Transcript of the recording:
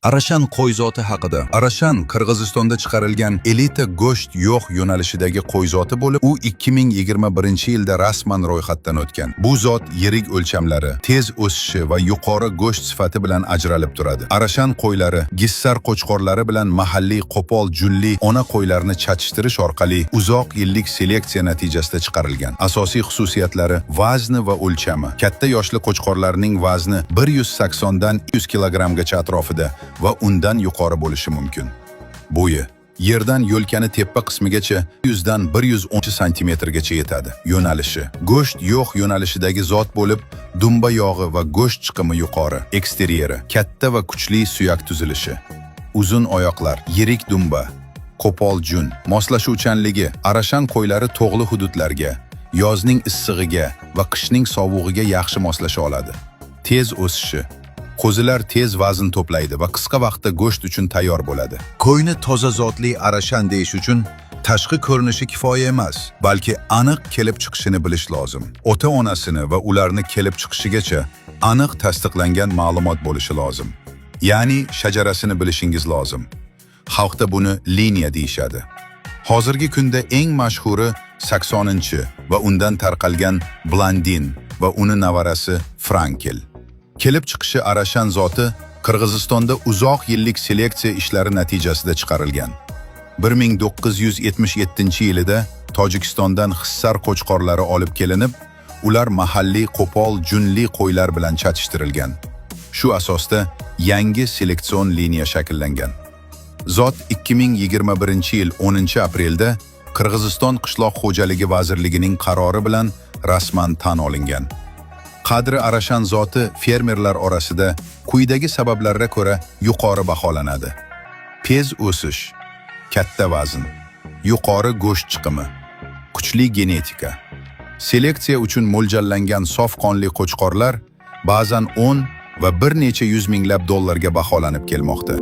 Arashan qo'y zoti haqida. Arashan Qirg'izistonda chiqarilgan elita go'sht yo'q yo'nalishidagi qo'y zoti bo'lib, u 2021-yilda rasman ro'yxatdan o'tgan. Bu zot yirik o'lchamlari, tez o'sishi va yuqori go'sht sifati bilan ajralib turadi. Arashan qo'ylari gissar qo'chqorlari bilan mahalliy qo'pol julli ona qo'ylarni chatishhtirish orqali uzoq yillik seleksiya natijasida chiqarilgan. Asosiy xususiyatlari vazni va o'lchami. Katta yoshli qo'chqorlarning vazni 180 dan 100 kilogrammgacha atrofida va undan yuqori bo'lishi mumkin. Bo'yi yerdan yo'lkani teppa qismigacha 100 dan 110 santimetrgacha yetadi. Yo'nalishi go'sht yo'q yo'nalishidagi zot bo'lib, dumba yog'i va go'sht chiqimi yuqori. Eksteryeri katta va kuchli suyak tuzilishi. Uzun oyoqlar, yirik dumba, qo'pol jun. Moslashuvchanligi Arashan qo'ylari tog'li hududlarga, yozning issig'iga va qishning sovug'iga yaxshi moslasha oladi. Tez o'sishi qo'zilar tez vazn to'playdi va qisqa vaqtda go'sht uchun tayyor bo'ladi. Qo'yni toza zotli Arashan deyish uchun tashqi ko'rinishi kifoya emas, balki aniq kelib chiqishini bilish lozim. Ota-onasini va ularni kelib chiqishigacha aniq tasdiqlangan ma'lumot bo'lishi lozim. Ya'ni shajarasini bilishingiz lozim. Xalqda buni liniya deyishadi. Hozirgi kunda eng mashhuri 80-chi va undan tarqalgan Blandin va uni navarasi Frankel. Kelib chiqishi Arashan zoti Qirg'izistonda uzoq yillik seleksiya ishlari natijasida chiqarilgan. 1977-yilida Tojikistondan hissar qo'chqorlari olib kelinib, ular mahalliy qo'pol junli qo'ylar bilan chatishtirilgan. Shu asosda yangi seleksion liniya shakllangan. Zot 2021-yil 10-aprelda Qirg'iziston Qishloq xo'jaligi vazirligining qarori bilan rasman tan olingan. Qadri Arashan zoti fermerlar orasida quyidagi sabablarga ko'ra yuqori baholanadi. Tez o'sish, katta vazn, yuqori go'sht chiqimi, kuchli genetika. Seleksiya uchun mo'ljallangan sof qonli qo'chqorlar ba'zan 10 va bir necha yuz minglab dollarga baholanib kelmoqda.